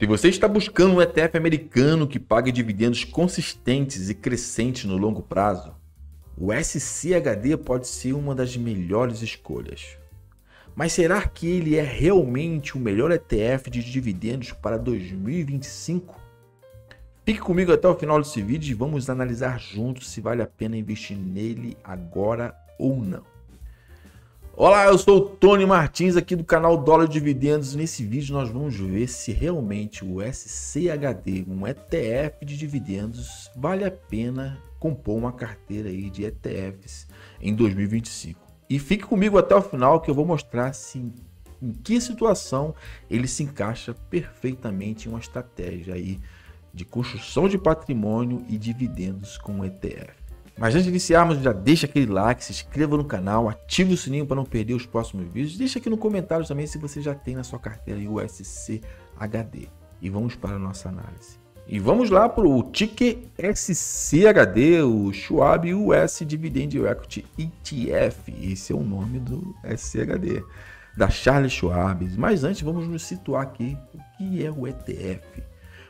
Se você está buscando um ETF americano que pague dividendos consistentes e crescentes no longo prazo, o SCHD pode ser uma das melhores escolhas. Mas será que ele é realmente o melhor ETF de dividendos para 2025? Fique comigo até o final desse vídeo e vamos analisar juntos se vale a pena investir nele agora ou não. Olá, eu sou o Tony Martins aqui do canal Dólar Dividendos. Nesse vídeo nós vamos ver se realmente o SCHD, um ETF de dividendos, vale a pena compor uma carteira aí de ETFs em 2025. E fique comigo até o final que eu vou mostrar em que situação ele se encaixa perfeitamente em uma estratégia aí de construção de patrimônio e dividendos com o ETF. Mas antes de iniciarmos, já deixa aquele like, se inscreva no canal, ative o sininho para não perder os próximos vídeos. Deixa aqui no comentário também se você já tem na sua carteira o SCHD. E vamos para a nossa análise. E vamos lá para o ticker SCHD, o Schwab US Dividend Equity ETF. Esse é o nome do SCHD, da Charles Schwab. Mas antes vamos nos situar aqui o que é o ETF.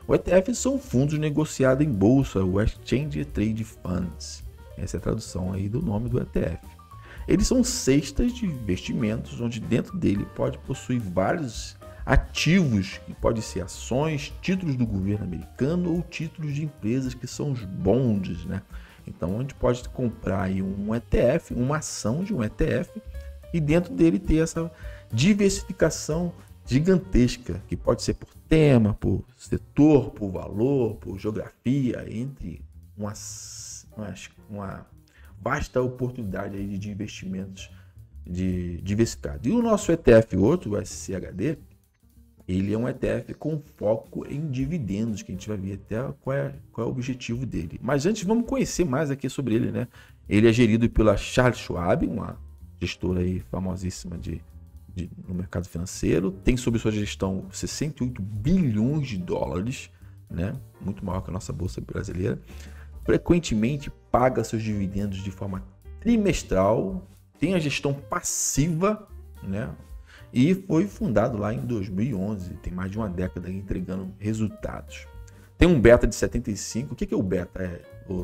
O ETF são fundos negociados em bolsa, o Exchange Trade Funds. Essa é a tradução aí do nome do ETF. Eles são cestas de investimentos, onde dentro dele pode possuir vários ativos, que podem ser ações, títulos do governo americano ou títulos de empresas que são os bonds, né? Então, onde pode comprar aí um ETF, uma ação de um ETF, e dentro dele ter essa diversificação gigantesca, que pode ser por tema, por setor, por valor, por geografia, entre uma vasta oportunidade aí de investimentos diversificados. E o nosso ETF, outro, o SCHD, ele é um ETF com foco em dividendos, que a gente vai ver até qual é o objetivo dele. Mas antes, vamos conhecer mais aqui sobre ele, né? Ele é gerido pela Charles Schwab, uma gestora aí famosíssima no mercado financeiro. Tem sob sua gestão 68 bilhões de dólares, né? Muito maior que a nossa bolsa brasileira. Frequentemente paga seus dividendos de forma trimestral, tem a gestão passiva, né? E foi fundado lá em 2011, tem mais de uma década entregando resultados. Tem um beta de 75. O que é o beta,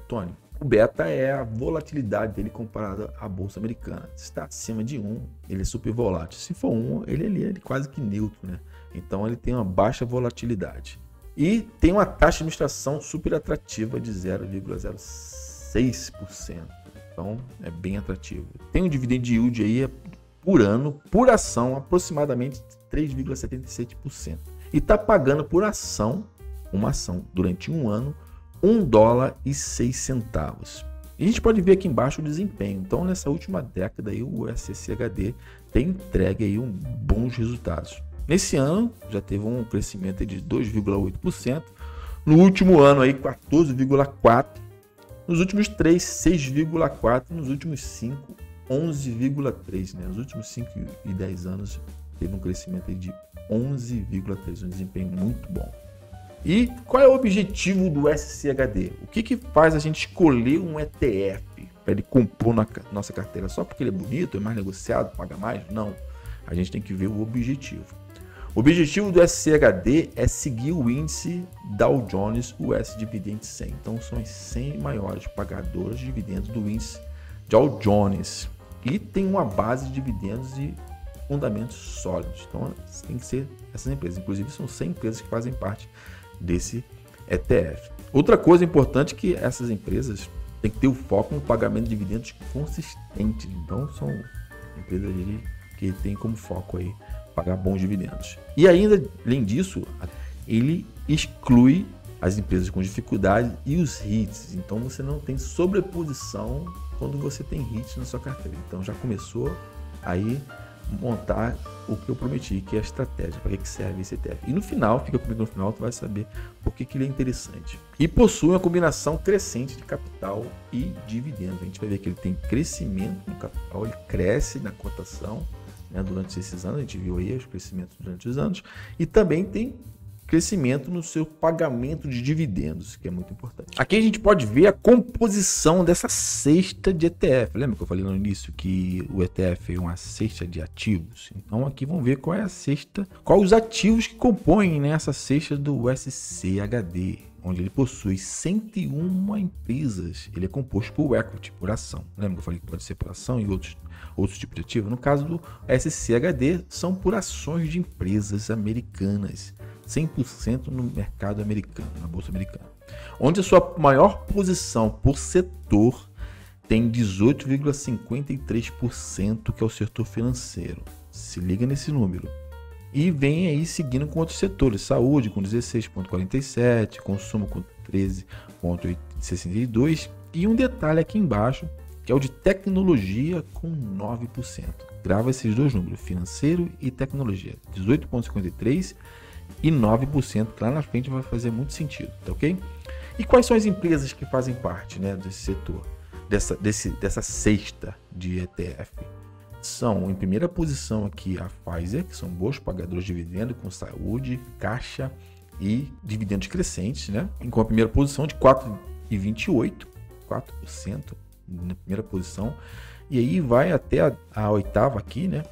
Tony? O beta é a volatilidade dele comparada à bolsa americana. Se está acima de 1, ele é super volátil. Se for 1, ele é quase que neutro, né? Então ele tem uma baixa volatilidade. E tem uma taxa de administração super atrativa de 0,06%. Então é bem atrativo. Tem um dividend yield aí por ano, por ação, aproximadamente 3,77%. E está pagando por ação, uma ação, durante um ano, $1,06. E a gente pode ver aqui embaixo o desempenho. Então, nessa última década, aí, o SCHD tem entregue aí bons resultados. Nesse ano, já teve um crescimento de 2,8%. No último ano, 14,4%. Nos últimos 3, 6,4%. Nos últimos 5, 11,3%. Né? Nos últimos 5 e 10 anos, teve um crescimento aí de 11,3%. Um desempenho muito bom. E qual é o objetivo do SCHD? O que faz a gente escolher um ETF para ele compor na nossa carteira? Só porque ele é bonito, é mais negociado, paga mais? Não. A gente tem que ver o objetivo. O objetivo do SCHD é seguir o índice Dow Jones US Dividend 100. Então são as 100 maiores pagadoras de dividendos do índice Dow Jones. E tem uma base de dividendos e fundamentos sólidos. Então tem que ser essas empresas. Inclusive são 100 empresas que fazem parte desse ETF. Outra coisa importante é que essas empresas têm que ter o foco no pagamento de dividendos consistente. Então são empresas que têm como foco aí pagar bons dividendos. E ainda, além disso, ele exclui as empresas com dificuldade e os REITs. Então você não tem sobreposição quando você tem REITs na sua carteira. Então já começou aí montar o que eu prometi, que é a estratégia, para que serve esse ETF. E no final, fica comigo no final, tu vai saber por que ele é interessante. E possui uma combinação crescente de capital e dividendos. A gente vai ver que ele tem crescimento no capital, ele cresce na cotação, né, durante esses anos, a gente viu aí os crescimentos durante os anos, e também tem crescimento no seu pagamento de dividendos, que é muito importante. Aqui a gente pode ver a composição dessa cesta de ETF. Lembra que eu falei no início que o ETF é uma cesta de ativos? Então aqui vamos ver qual é a cesta, quais os ativos que compõem, né, essa cesta do SCHD, onde ele possui 101 empresas. Ele é composto por equity, por ação. Lembra que eu falei que pode ser por ação e outros tipos de ativo? No caso do SCHD, são por ações de empresas americanas, 100% no mercado americano, na bolsa americana, onde a sua maior posição por setor tem 18,53%, que é o setor financeiro. Se liga nesse número. E vem aí seguindo com outros setores: saúde com 16,47%, consumo com 13,62%, e um detalhe aqui embaixo, que é o de tecnologia com 9%. Grava esses dois números, financeiro e tecnologia, 18,53% e 9%, que lá na frente vai fazer muito sentido, tá ok? E quais são as empresas que fazem parte, né, desse setor, dessa cesta de ETF? São, em primeira posição aqui, a Pfizer, que são bons pagadores de dividendo, com saúde, caixa e dividendos crescentes, né? E com a primeira posição de 4,28%, 4% na primeira posição. E aí vai até a oitava aqui, né?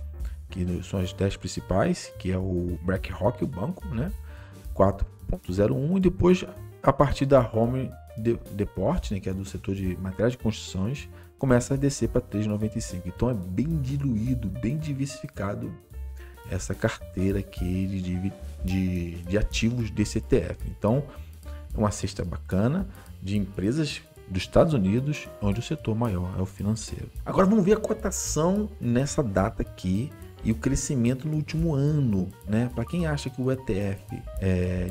Que são as 10 principais, que é o BlackRock, o banco, né? 4,01%. E depois, a partir da Home Depot, né, que é do setor de materiais de construções, começa a descer para 3,95%. Então é bem diluído, bem diversificado essa carteira aqui de ativos desse ETF. Então é uma cesta bacana de empresas dos Estados Unidos, onde o setor maior é o financeiro. Agora vamos ver a cotação nessa data aqui e o crescimento no último ano, né? Para quem acha que o ETF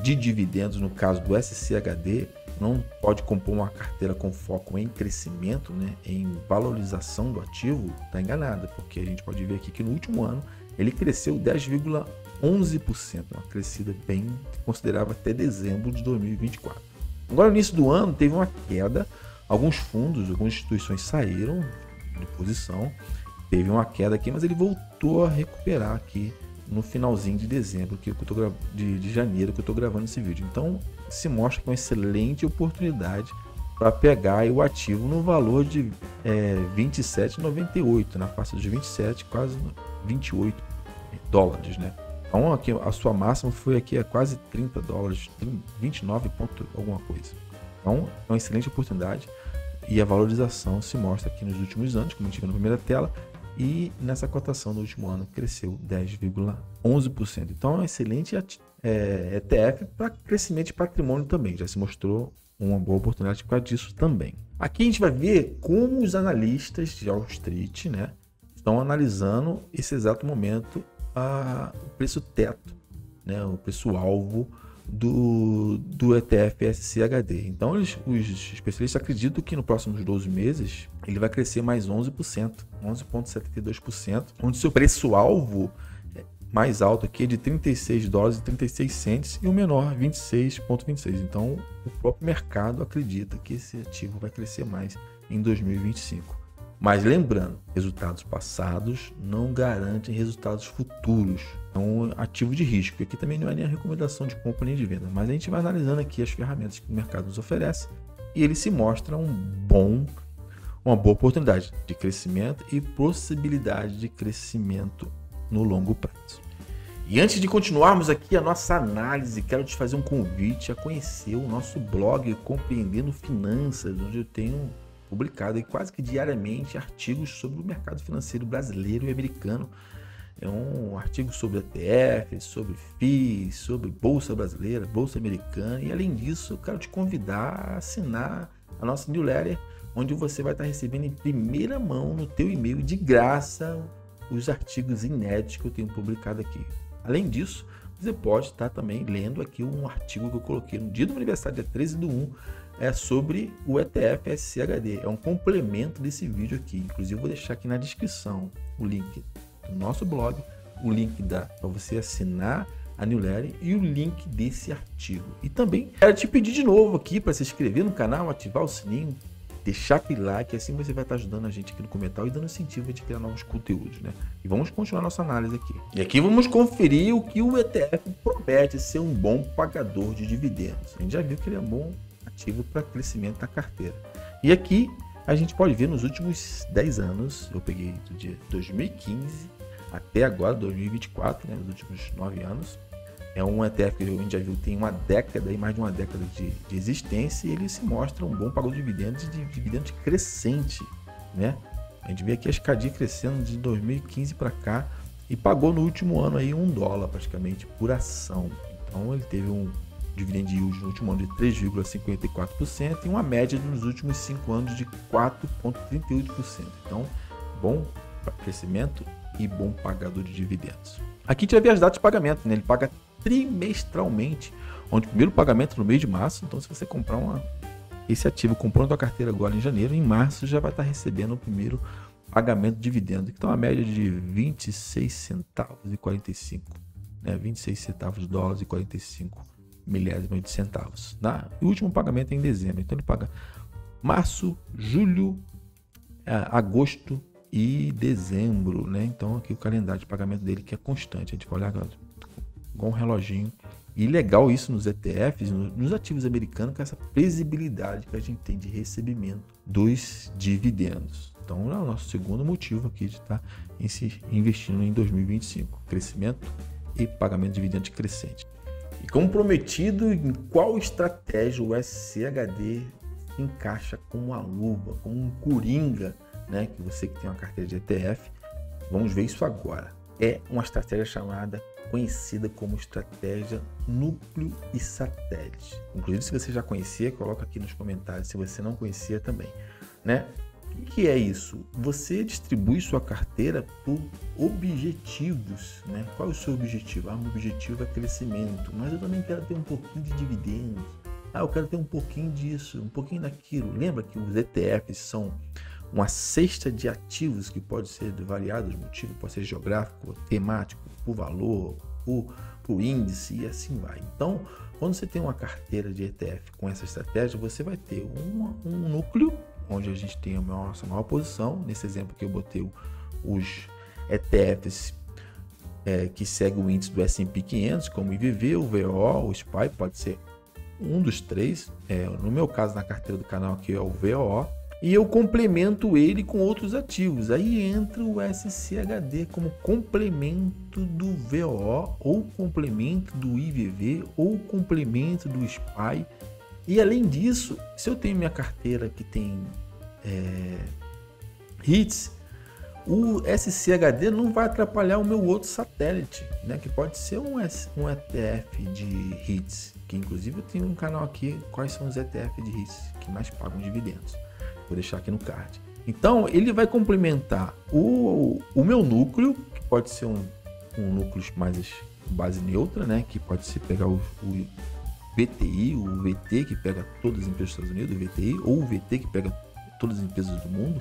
de dividendos, no caso do SCHD, não pode compor uma carteira com foco em crescimento, né, em valorização do ativo, está enganada, porque a gente pode ver aqui que no último ano ele cresceu 10,11%, uma crescida bem considerável até dezembro de 2024. Agora, no início do ano, teve uma queda, alguns fundos, algumas instituições saíram de posição, teve uma queda aqui, mas ele voltou a recuperar aqui no finalzinho de dezembro, que eu tô de janeiro, que eu estou gravando esse vídeo. Então, se mostra que é uma excelente oportunidade para pegar o ativo no valor de $27,98, na faixa de 27, quase 28 dólares, né? Então aqui a sua máxima foi aqui a quase 30 dólares, 29 ponto alguma coisa. Então é uma excelente oportunidade e a valorização se mostra aqui nos últimos anos, como a gente viu na primeira tela, e nessa cotação no último ano cresceu 10,11%. Então é um excelente ETF para crescimento de patrimônio também, já se mostrou uma boa oportunidade por causa disso também. Aqui a gente vai ver como os analistas de Wall Street, né, estão analisando esse exato momento o preço teto, né, o preço alvo do ETF SCHD. Então os especialistas acreditam que nos próximos 12 meses ele vai crescer mais 11%, 11,72%, onde seu preço alvo mais alto aqui é de 36 dólares e 36 cents e o menor 26,26. Então o próprio mercado acredita que esse ativo vai crescer mais em 2025. Mas lembrando, resultados passados não garantem resultados futuros. É um ativo de risco. Aqui também não é nem a recomendação de compra nem de venda, mas a gente vai analisando aqui as ferramentas que o mercado nos oferece e ele se mostra uma boa oportunidade de crescimento e possibilidade de crescimento no longo prazo. E antes de continuarmos aqui a nossa análise, quero te fazer um convite a conhecer o nosso blog Compreendendo Finanças, onde eu tenho publicado quase que diariamente artigos sobre o mercado financeiro brasileiro e americano. É um artigo sobre ETF, sobre FIIs, sobre Bolsa Brasileira, Bolsa Americana. E além disso, eu quero te convidar a assinar a nossa newsletter, onde você vai estar recebendo em primeira mão no teu e-mail de graça os artigos inéditos que eu tenho publicado aqui. Além disso, você pode estar também lendo aqui um artigo que eu coloquei no dia do meu aniversário, dia 13/1, sobre o ETF SCHD. É um complemento desse vídeo aqui. Inclusive, eu vou deixar aqui na descrição o link do nosso blog, o link para você assinar a newsletter e o link desse artigo. E também quero te pedir de novo aqui para se inscrever no canal, ativar o sininho, deixar aquele like, assim você vai estar ajudando a gente aqui no comentário e dando incentivo de criar novos conteúdos, né? E vamos continuar nossa análise aqui. E aqui vamos conferir o que o ETF promete ser um bom pagador de dividendos. A gente já viu que ele é um bom ativo para crescimento da carteira. E aqui a gente pode ver nos últimos 10 anos, eu peguei do dia 2015 até agora, 2024, né, nos últimos 9 anos. É um ETF que a gente já viu tem uma década e mais de uma década de existência, e ele se mostra um bom pagador de dividendos, de dividendos crescente, né? A gente vê aqui a escadinha crescendo de 2015 para cá e pagou no último ano aí $1 praticamente por ação. Então ele teve um dividend yield no último ano de 3,54% e uma média nos últimos 5 anos de 4,38%. Então, bom crescimento e bom pagador de dividendos. Aqui a gente vai ver as datas de pagamento, né? Ele paga trimestralmente, onde o primeiro pagamento no mês de março. Então, se você comprar esse ativo, comprando a carteira agora em janeiro, em março já vai estar recebendo o primeiro pagamento de dividendo, que tem uma média de 26 centavos e 45, né? 26 centavos de dólares e 45 milésimos de centavos. E o último pagamento é em dezembro. Então, ele paga março, julho, agosto e dezembro, né? Então, aqui o calendário de pagamento dele que é constante. A gente vai olhar agora igual um reloginho. E legal isso nos ETFs, nos ativos americanos, com essa previsibilidade que a gente tem de recebimento dos dividendos. Então, é o nosso segundo motivo aqui de estar investindo em 2025. Crescimento e pagamento de dividendos crescente. E como prometido, em qual estratégia o SCHD se encaixa como uma luva, como um coringa, né? Que você que tem uma carteira de ETF, vamos ver isso agora. É uma estratégia conhecida como estratégia núcleo e satélite. Inclusive, se você já conhecia, coloca aqui nos comentários se você não conhecia também, né? O que é isso? Você distribui sua carteira por objetivos, né? Qual é o seu objetivo? Meu objetivo é crescimento, mas eu também quero ter um pouquinho de dividendos. Eu quero ter um pouquinho disso, um pouquinho daquilo. Lembra que os ETFs são uma cesta de ativos que pode ser de variados motivos, pode ser geográfico, temático, por valor, por índice e assim vai. Então, quando você tem uma carteira de ETF com essa estratégia, você vai ter um núcleo, onde a gente tem a nossa maior posição. Nesse exemplo que eu botei os ETFs que seguem o índice do S&P 500, como o IVV, o VO, o SPY, pode ser um dos três. No meu caso, na carteira do canal aqui é o VO. E eu complemento ele com outros ativos. Aí entra o SCHD como complemento do VO, ou complemento do IVV, ou complemento do SPY. E além disso, se eu tenho minha carteira que tem HITS, o SCHD não vai atrapalhar o meu outro satélite, né? Que pode ser um ETF de HITS, que inclusive eu tenho um canal aqui, quais são os ETF de HITS que mais pagam dividendos. Vou deixar aqui no card. Então, ele vai complementar o meu núcleo, que pode ser um núcleo mais base neutra, né? Que pode ser pegar o VTI, o VT, que pega todas as empresas dos Estados Unidos, o VTI, ou o VT, que pega todas as empresas do mundo.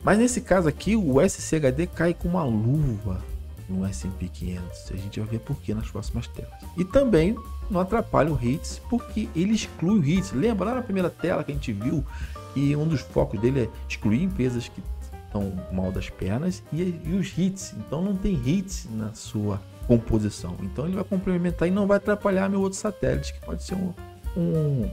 Mas nesse caso aqui, o SCHD cai com uma luva no S&P 500. A gente vai ver por que nas próximas telas. E também não atrapalha o HITS, porque ele exclui o HITS. Lembra lá na primeira tela que a gente viu que um dos focos dele é excluir empresas que estão mal das pernas e os HITS. Então não tem HITS na sua composição. Então ele vai complementar e não vai atrapalhar meu outro satélite, que pode ser um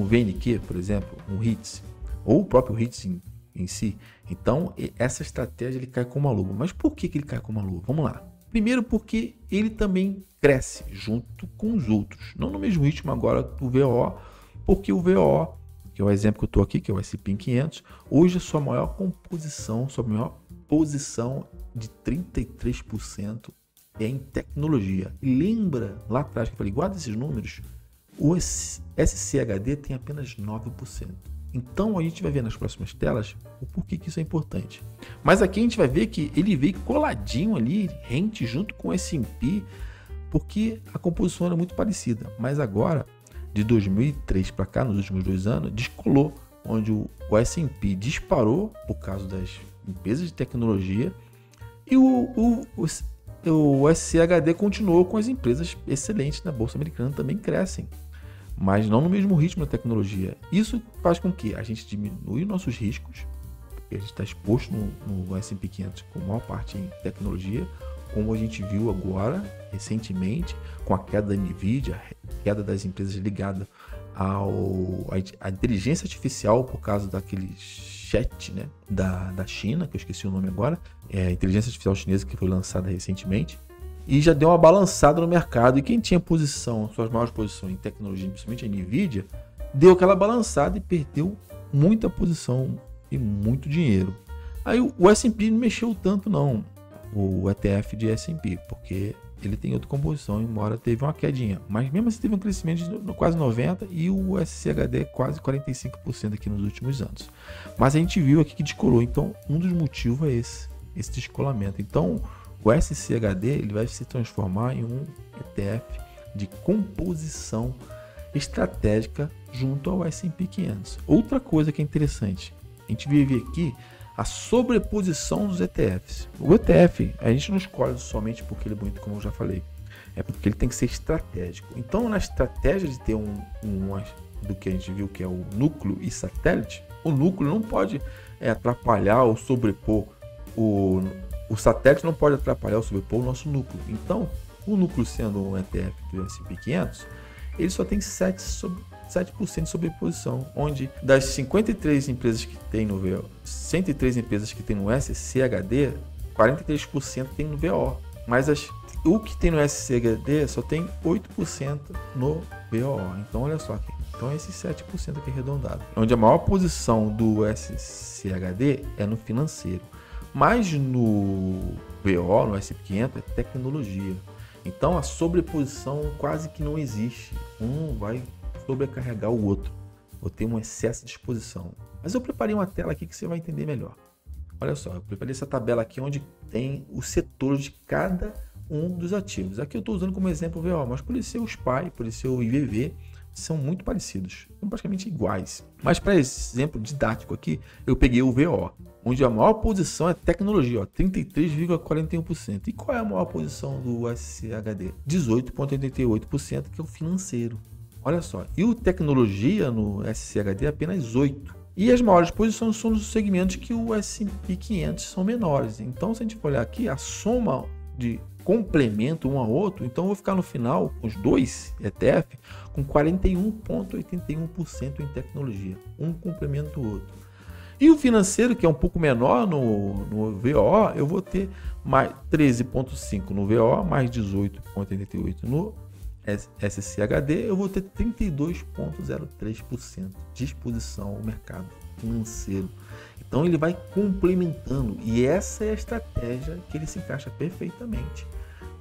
VNQ, por exemplo, um HITS, ou o próprio HITS em si. Então essa estratégia ele cai com uma luva. Mas por que ele cai com uma luva? Vamos lá. Primeiro porque ele também cresce junto com os outros. Não no mesmo ritmo agora do VO, porque o VO, que é o exemplo que eu estou aqui, que é o S&P 500, hoje a sua maior posição de 33% é em tecnologia. E lembra lá atrás que eu falei, guarda esses números, o SCHD tem apenas 9%. Então a gente vai ver nas próximas telas o porquê que isso é importante. Mas aqui a gente vai ver que ele veio coladinho ali, rente junto com o S&P, porque a composição era muito parecida. Mas agora, de 2003 para cá, nos últimos 2 anos, descolou, onde o S&P disparou por causa das empresas de tecnologia e o SCHD continuou com as empresas excelentes na Bolsa Americana, também crescem. mas não no mesmo ritmo da tecnologia. Isso faz com que a gente diminua nossos riscos, porque a gente está exposto no S&P 500 com a maior parte em tecnologia, como a gente viu agora, recentemente, com a queda da Nvidia, a queda das empresas ligadas à inteligência artificial por causa daquele chat, né, da China, que eu esqueci o nome agora, a inteligência artificial chinesa que foi lançada recentemente, e já deu uma balançada no mercado. E quem tinha suas maiores posições em tecnologia, principalmente a Nvidia, deu aquela balançada e perdeu muita posição e muito dinheiro. Aí o S&P não mexeu tanto não, o ETF de S&P, porque ele tem outra composição, embora teve uma quedinha, mas mesmo assim teve um crescimento de quase 90% e o SCHD quase 45% aqui nos últimos anos. Mas a gente viu aqui que descolou, então um dos motivos é esse descolamento. Então o SCHD ele vai se transformar em um ETF de composição estratégica junto ao S&P 500. Outra coisa que é interessante, a gente vive aqui a sobreposição dos ETFs. O ETF, a gente não escolhe somente porque ele é bonito, como eu já falei. É porque ele tem que ser estratégico. Então, na estratégia de ter do que a gente viu que é o núcleo e satélite, o núcleo não pode atrapalhar ou sobrepor o satélite não pode atrapalhar ou sobrepor o nosso núcleo. Então, o núcleo sendo um ETF do S&P 500, ele só tem 7% de sobreposição, onde das 53 empresas que tem no VO, 103 empresas que tem no SCHD, 43% tem no VO, mas o que tem no SCHD só tem 8% no VO. Então olha só aqui, então esse 7% aqui arredondado, onde a maior posição do SCHD é no financeiro, mas no VO, no S&P 500 é tecnologia. Então a sobreposição quase que não existe, um vai sobrecarregar o outro, ou ter um excesso de exposição. Mas eu preparei uma tela aqui que você vai entender melhor. Olha só, eu preparei essa tabela aqui onde tem o setor de cada um dos ativos. Aqui eu estou usando como exemplo o VO, mas pode ser o SPY, pode ser o IVV, são muito parecidos, são praticamente iguais. Mas para exemplo didático aqui, eu peguei o VO, onde a maior posição é tecnologia, 33,41%. E qual é a maior posição do SCHD? 18,88%, que é o financeiro. Olha só, e o tecnologia no SCHD é apenas 8%. E as maiores posições são nos segmentos que o S&P 500 são menores. Então, se a gente for olhar aqui, a soma de complemento um ao outro, então eu vou ficar no final, os dois ETF, com 41,81% em tecnologia. Um complementa o outro. E o financeiro, que é um pouco menor no VO, eu vou ter mais 13,5% no VO, mais 18,88% no SCHD, eu vou ter 32,03% de exposição ao mercado financeiro. Então ele vai complementando, e essa é a estratégia que ele se encaixa perfeitamente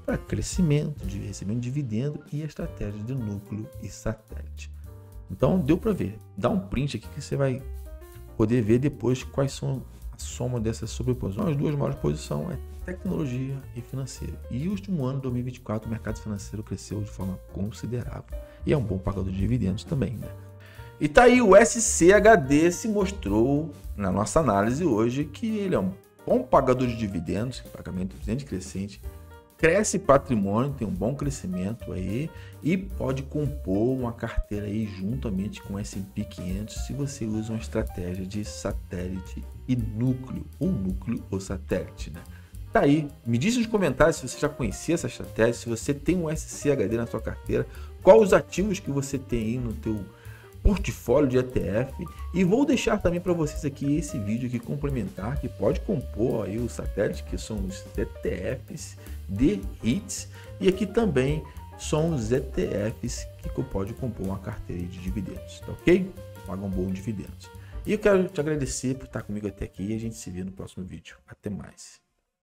para crescimento, de recebimento de dividendo e a estratégia de núcleo e satélite. Então deu para ver, dá um print aqui que você vai poder ver depois quais são a soma dessas sobreposições. As duas maiores posições é tecnologia e financeiro. E no último ano, 2024, o mercado financeiro cresceu de forma considerável. E é um bom pagador de dividendos também, né? E tá aí, o SCHD se mostrou na nossa análise hoje que ele é um bom pagador de dividendos, pagamento de crescente, cresce patrimônio, tem um bom crescimento aí e pode compor uma carteira aí juntamente com o S&P 500 se você usa uma estratégia de satélite e núcleo, ou núcleo ou satélite, né? Tá aí, me diz nos comentários se você já conhecia essa estratégia, se você tem um SCHD na sua carteira, quais os ativos que você tem aí no teu portfólio de ETF, e vou deixar também para vocês aqui esse vídeo aqui complementar que pode compor aí o satélite, que são os ETFs de REITs, e aqui também são os ETFs que pode compor uma carteira de dividendos, tá ok? Pagam bons dividendos. E eu quero te agradecer por estar comigo até aqui e a gente se vê no próximo vídeo. Até mais.